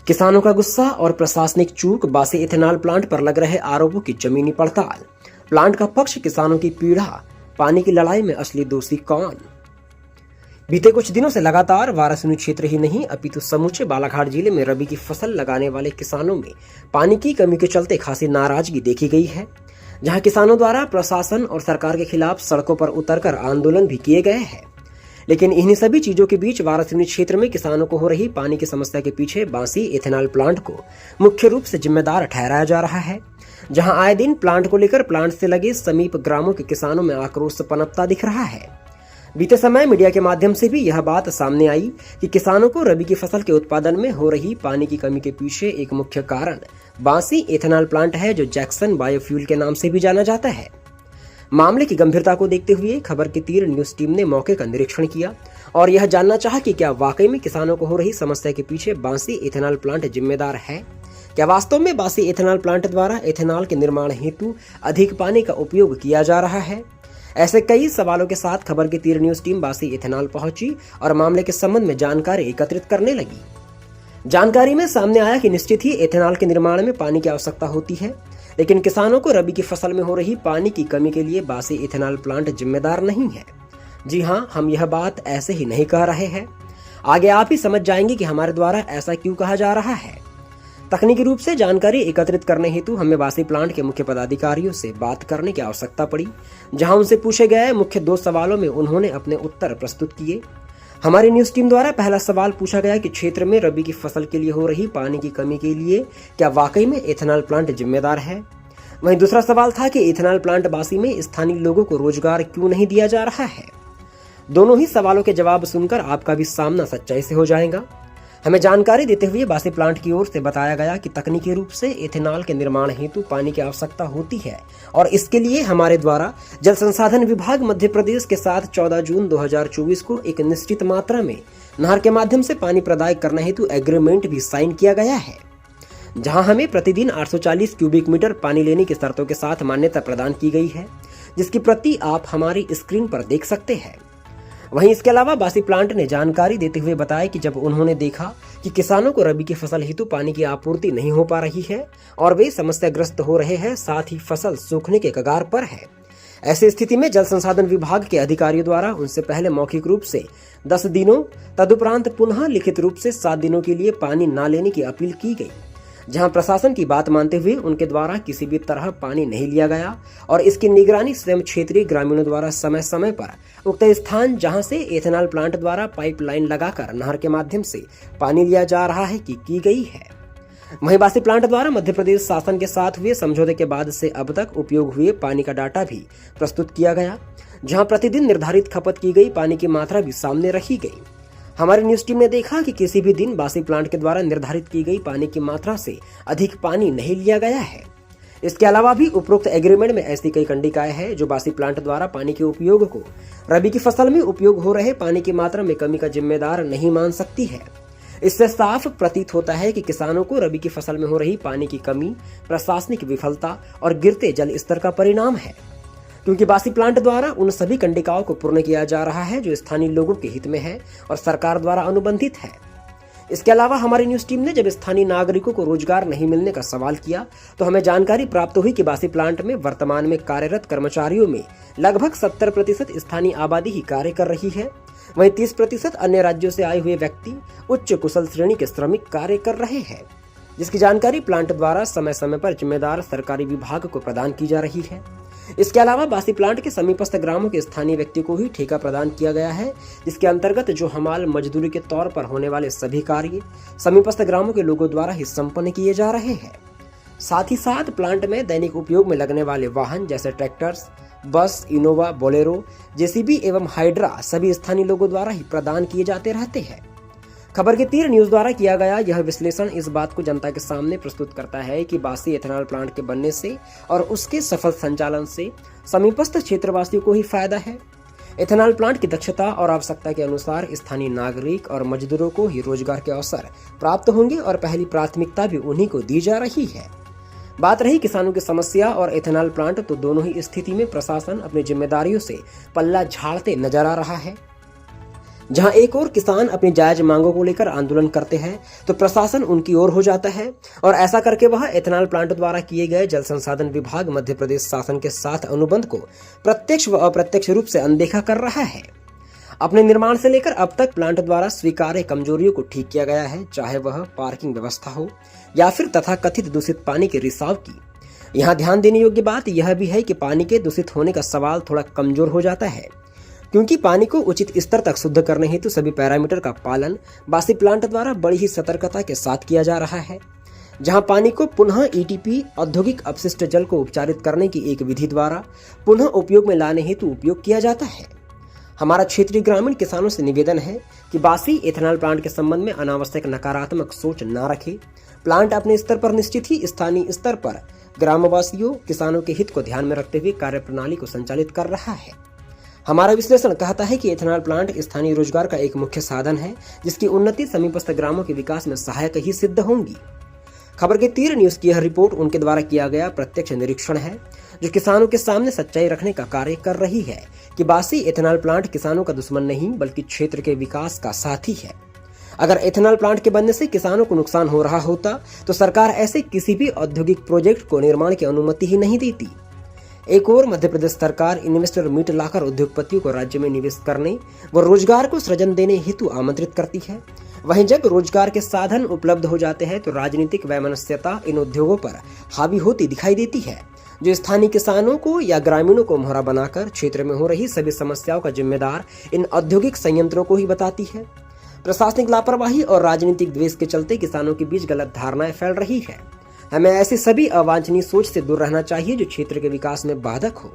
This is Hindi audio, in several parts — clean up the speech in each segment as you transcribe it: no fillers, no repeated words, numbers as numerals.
किसानों का गुस्सा और प्रशासनिक चूक, बासी इथेनॉल प्लांट पर लग रहे आरोपों की जमीनी पड़ताल, प्लांट का पक्ष, किसानों की पीड़ा, पानी की लड़ाई में असली दोषी कौन। बीते कुछ दिनों से लगातार वाराणसी क्षेत्र ही नहीं अपितु समूचे बालाघाट जिले में रबी की फसल लगाने वाले किसानों में पानी की कमी के चलते खासी नाराजगी देखी गई है, जहां किसानों द्वारा प्रशासन और सरकार के खिलाफ सड़कों पर उतरकर आंदोलन भी किए गए हैं। लेकिन इन्हीं सभी चीजों के बीच वाराणसी क्षेत्र में किसानों को हो रही पानी की समस्या के पीछे बासी इथेनॉल प्लांट को मुख्य रूप से जिम्मेदार ठहराया जा रहा है, जहां आए दिन प्लांट को लेकर प्लांट से लगे समीप ग्रामों के किसानों में आक्रोश पनपता दिख रहा है। बीते समय मीडिया के माध्यम से भी यह बात सामने आई कि किसानों को रबी की फसल के उत्पादन में हो रही पानी की कमी के पीछे एक मुख्य कारण बासी इथेनॉल प्लांट है, जो जैक्सन बायोफ्यूल के नाम से भी जाना जाता है। मामले की गंभीरता को देखते हुए खबर की तीर न्यूज टीम ने मौके का निरीक्षण किया और यह जानना चाहा कि क्या वाकई में किसानों को हो रही समस्या के पीछे बासी इथेनॉल प्लांट जिम्मेदार है। क्या वास्तव में बासी इथेनॉल प्लांट द्वारा इथेनॉल के निर्माण हेतु अधिक पानी का उपयोग किया जा रहा है। ऐसे कई सवालों के साथ खबर की तीर न्यूज टीम बासी इथेनॉल पहुंची और मामले के संबंध में जानकारी एकत्रित करने लगी। जानकारी में सामने आया कि निश्चित ही इथेनॉल के निर्माण में पानी की आवश्यकता होती है, लेकिन किसानों को रबी की फसल में हो रही पानी की कमी के लिए बासी इथेनॉल प्लांट जिम्मेदार नहीं है। जी हाँ, हम यह बात ऐसे ही नहीं कह रहे हैं। आगे आप ही समझ जाएंगे कि हमारे द्वारा ऐसा क्यों कहा जा रहा है। तकनीकी रूप से जानकारी एकत्रित करने हेतु हमें बासी प्लांट के मुख्य पदाधिकारियों से बात करने की आवश्यकता पड़ी, जहां उनसे पूछे गए मुख्य 2 सवालों में उन्होंने अपने उत्तर प्रस्तुत किए। हमारी न्यूज टीम द्वारा पहला सवाल पूछा गया कि क्षेत्र में रबी की फसल के लिए हो रही पानी की कमी के लिए क्या वाकई में इथेनॉल प्लांट जिम्मेदार है। वहीं दूसरा सवाल था कि इथेनॉल प्लांट बासी में स्थानीय लोगों को रोजगार क्यों नहीं दिया जा रहा है। दोनों ही सवालों के जवाब सुनकर आपका भी सामना सच्चाई से हो जाएगा। हमें जानकारी देते हुए बासी प्लांट की ओर से बताया गया कि तकनीकी रूप से इथेनॉल के निर्माण हेतु पानी की आवश्यकता होती है और इसके लिए हमारे द्वारा जल संसाधन विभाग मध्य प्रदेश के साथ 14 जून 2024 को एक निश्चित मात्रा में नहर के माध्यम से पानी प्रदाय करने हेतु एग्रीमेंट भी साइन किया गया है, जहां हमें प्रतिदिन 840 क्यूबिक मीटर पानी लेने की शर्तों के साथ मान्यता प्रदान की गई है, जिसकी प्रति आप हमारी स्क्रीन पर देख सकते हैं। वहीं इसके अलावा बासी प्लांट ने जानकारी देते हुए बताया कि जब उन्होंने देखा कि किसानों को रबी की फसल हेतु पानी की आपूर्ति नहीं हो पा रही है और वे समस्याग्रस्त हो रहे हैं, साथ ही फसल सूखने के कगार पर है, ऐसी स्थिति में जल संसाधन विभाग के अधिकारियों द्वारा उनसे पहले मौखिक रूप से 10 दिनों, तदुपरांत पुनः लिखित रूप से 7 दिनों के लिए पानी न लेने की अपील की गई, जहां प्रशासन की बात मानते हुए उनके द्वारा किसी भी तरह पानी नहीं लिया गया और इसकी निगरानी स्वयं क्षेत्रीय ग्रामीणों द्वारा समय समय पर उक्त स्थान जहां से इथेनॉल प्लांट द्वारा पाइपलाइन लगाकर नहर के माध्यम से पानी लिया जा रहा है की गई है। वहीं बासी प्लांट द्वारा मध्य प्रदेश शासन के साथ हुए समझौते के बाद से अब तक उपयोग हुए पानी का डाटा भी प्रस्तुत किया गया, जहाँ प्रतिदिन निर्धारित खपत की गई पानी की मात्रा भी सामने रखी गई। हमारी न्यूज टीम ने देखा कि किसी भी दिन बासी प्लांट के द्वारा निर्धारित की गई पानी की मात्रा से अधिक पानी नहीं लिया गया है। इसके अलावा भी उपरोक्त एग्रीमेंट में ऐसी कई कंडिकाएं हैं जो बासी प्लांट द्वारा पानी के उपयोग को रबी की फसल में उपयोग हो रहे पानी की मात्रा में कमी का जिम्मेदार नहीं मान सकती है। इससे साफ प्रतीत होता है कि किसानों को रबी की फसल में हो रही पानी की कमी प्रशासनिक विफलता और गिरते जल स्तर का परिणाम है, क्योंकि बासी प्लांट द्वारा उन सभी कंडिकाओं को पूर्ण किया जा रहा है जो स्थानीय लोगों के हित में है और सरकार द्वारा अनुबंधित है। इसके अलावा हमारी न्यूज टीम ने जब स्थानीय नागरिकों को रोजगार नहीं मिलने का सवाल किया तो हमें जानकारी प्राप्त हुई कि बासी प्लांट में वर्तमान में कार्यरत कर्मचारियों में लगभग 70% स्थानीय आबादी ही कार्य कर रही है, वहीं 30% अन्य राज्यों से आए हुए व्यक्ति उच्च कुशल श्रेणी के श्रमिक कार्य कर रहे हैं, जिसकी जानकारी प्लांट द्वारा समय समय पर जिम्मेदार सरकारी विभाग को प्रदान की जा रही है। इसके अलावा बासी प्लांट के समीपस्थ ग्रामों के स्थानीय व्यक्तियों को ही ठेका प्रदान किया गया है, जिसके अंतर्गत जो हमाल मजदूरी के तौर पर होने वाले सभी कार्य समीपस्थ ग्रामों के लोगों द्वारा ही संपन्न किए जा रहे हैं। साथ ही साथ प्लांट में दैनिक उपयोग में लगने वाले वाहन जैसे ट्रैक्टर्स, बस, इनोवा, बोलेरो, जेसीबी एवं हाइड्रा सभी स्थानीय लोगों द्वारा ही प्रदान किए जाते रहते हैं। खबर की तीर न्यूज द्वारा किया गया यह विश्लेषण इस बात को जनता के सामने प्रस्तुत करता है कि बासी इथेनॉल प्लांट के बनने से और उसके सफल संचालन से समीपस्थ क्षेत्रवासियों को ही फायदा है। इथेनॉल प्लांट की दक्षता और आवश्यकता के अनुसार स्थानीय नागरिक और मजदूरों को ही रोजगार के अवसर प्राप्त होंगे और पहली प्राथमिकता भी उन्हीं को दी जा रही है। बात रही किसानों की समस्या और इथेनॉल प्लांट, तो दोनों ही स्थिति में प्रशासन अपनी जिम्मेदारियों से पल्ला झाड़ते नजर आ रहा है। जहां एक और किसान अपनी जायज मांगों को लेकर आंदोलन करते हैं तो प्रशासन उनकी ओर हो जाता है और ऐसा करके वह एथेनॉल प्लांट द्वारा किए गए जल संसाधन विभाग मध्य प्रदेश शासन के साथ अनुबंध को प्रत्यक्ष व अप्रत्यक्ष रूप से अनदेखा कर रहा है। अपने निर्माण से लेकर अब तक प्लांट द्वारा स्वीकार्य कमजोरियों को ठीक किया गया है, चाहे वह पार्किंग व्यवस्था हो या फिर तथाकथित दूषित पानी के रिसाव की। यहाँ ध्यान देने योग्य बात यह भी है कि पानी के दूषित होने का सवाल थोड़ा कमजोर हो जाता है, क्योंकि पानी को उचित स्तर तक शुद्ध करने हेतु सभी पैरामीटर का पालन बासी प्लांट द्वारा बड़ी ही सतर्कता के साथ किया जा रहा है। जहां पानी को पुनः ईटीपी औद्योगिक अपशिष्ट जल को उपचारित करने की एक विधि द्वारा पुनः उपयोग में लाने हेतु उपयोग किया जाता है। हमारा क्षेत्रीय ग्रामीण किसानों से निवेदन है कि बासी एथेनॉल प्लांट के संबंध में अनावश्यक नकारात्मक सोच न रखें। प्लांट अपने स्तर पर निश्चित ही स्थानीय स्तर पर ग्रामवासियों किसानों के हित को ध्यान में रखते हुए कार्यप्रणाली को संचालित कर रहा है। हमारा विश्लेषण कहता है कि एथेनॉल प्लांट स्थानीय रोजगार का एक मुख्य साधन है, जिसकी उन्नति समीपस्थ ग्रामों के विकास में सहायक ही सिद्ध होंगी। खबर के तीर न्यूज की यह रिपोर्ट उनके द्वारा किया गया प्रत्यक्ष निरीक्षण है, जो किसानों के सामने सच्चाई रखने का कार्य कर रही है कि बासी एथेनॉल प्लांट किसानों का दुश्मन नहीं बल्कि क्षेत्र के विकास का साथी है। अगर एथेनॉल प्लांट के बनने से किसानों को नुकसान हो रहा होता तो सरकार ऐसे किसी भी औद्योगिक प्रोजेक्ट को निर्माण की अनुमति ही नहीं देती। एक और मध्य प्रदेश सरकार इन्वेस्टर मीट लाकर उद्योगपतियों को राज्य में निवेश करने व रोजगार को सृजन देने हेतु आमंत्रित करती है। वहीं जब रोजगार के साधन उपलब्ध हो जाते हैं तो राजनीतिक वैमनस्यता इन उद्योगों पर हावी होती दिखाई देती है, जो स्थानीय किसानों को या ग्रामीणों को मोहरा बनाकर क्षेत्र में हो रही सभी समस्याओं का जिम्मेदार इन औद्योगिक संयंत्रों को ही बताती है। प्रशासनिक लापरवाही और राजनीतिक द्वेष के चलते किसानों के बीच गलत धारणाएं फैल रही है। हमें ऐसी सभी अवांछनीय सोच से दूर रहना चाहिए जो क्षेत्र के विकास में बाधक हो।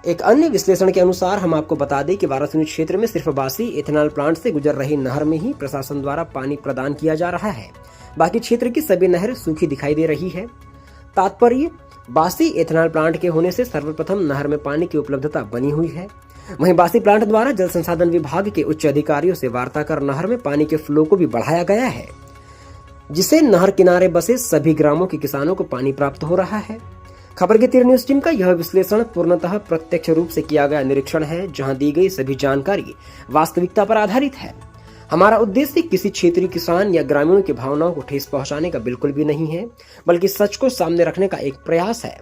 एक अन्य विश्लेषण के अनुसार हम आपको बता दें कि वाराणसी क्षेत्र में सिर्फ बासी एथेनॉल प्लांट से गुजर रही नहर में ही प्रशासन द्वारा पानी प्रदान किया जा रहा है। बाकी क्षेत्र की सभी नहर सूखी दिखाई दे रही है। तात्पर्य, बासी एथेनॉल प्लांट के होने से सर्वप्रथम नहर में पानी की उपलब्धता बनी हुई है। वहीं बासी प्लांट द्वारा जल संसाधन विभाग के उच्च अधिकारियों से वार्ता कर नहर में पानी के फ्लो को भी बढ़ाया गया है, जिससे नहर किनारे बसे सभी ग्रामों के किसानों को पानी प्राप्त हो रहा है। खबर के तीर न्यूज टीम का यह विश्लेषण पूर्णतः प्रत्यक्ष रूप से किया गया निरीक्षण है, जहां दी गई सभी जानकारी वास्तविकता पर आधारित है। हमारा उद्देश्य किसी क्षेत्रीय किसान या ग्रामीणों की भावनाओं को ठेस पहुंचाने का बिल्कुल भी नहीं है, बल्कि सच को सामने रखने का एक प्रयास है।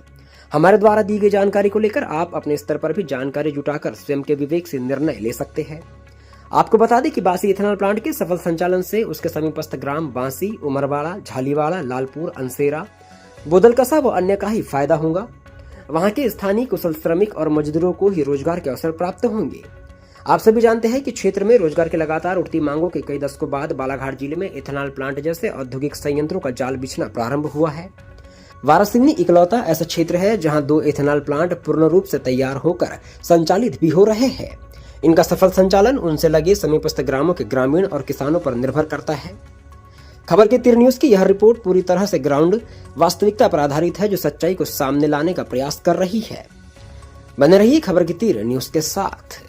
हमारे द्वारा दी गई जानकारी को लेकर आप अपने स्तर पर भी जानकारी जुटाकर स्वयं के विवेक से निर्णय ले सकते हैं। आपको बता दें कि बासी एथेनॉल प्लांट के सफल संचालन से उसके समीपस्थ ग्राम बांसी, उमरवाड़ा, झालीवाड़ा, लालपुर, अंसेरा, बोदलकसा व अन्य का ही फायदा होगा। वहां के स्थानीय कुशल श्रमिक और मजदूरों को ही रोजगार के अवसर प्राप्त होंगे। आप सभी जानते हैं कि क्षेत्र में रोजगार के लगातार उठती मांगों के कई दशकों बाद बालाघाट जिले में एथेनॉल प्लांट जैसे औद्योगिक संयंत्रों का जाल बिछना प्रारंभ हुआ है। वाराणसी इकलौता ऐसा क्षेत्र है जहां 2 एथेनॉल प्लांट पूर्ण रूप से तैयार होकर संचालित भी हो रहे हैं। इनका सफल संचालन उनसे लगे समीपस्थ ग्रामों के ग्रामीण और किसानों पर निर्भर करता है। खबर के तीर न्यूज की यह रिपोर्ट पूरी तरह से ग्राउंड वास्तविकता पर आधारित है, जो सच्चाई को सामने लाने का प्रयास कर रही है। बने रहिए खबर के तीर न्यूज के साथ।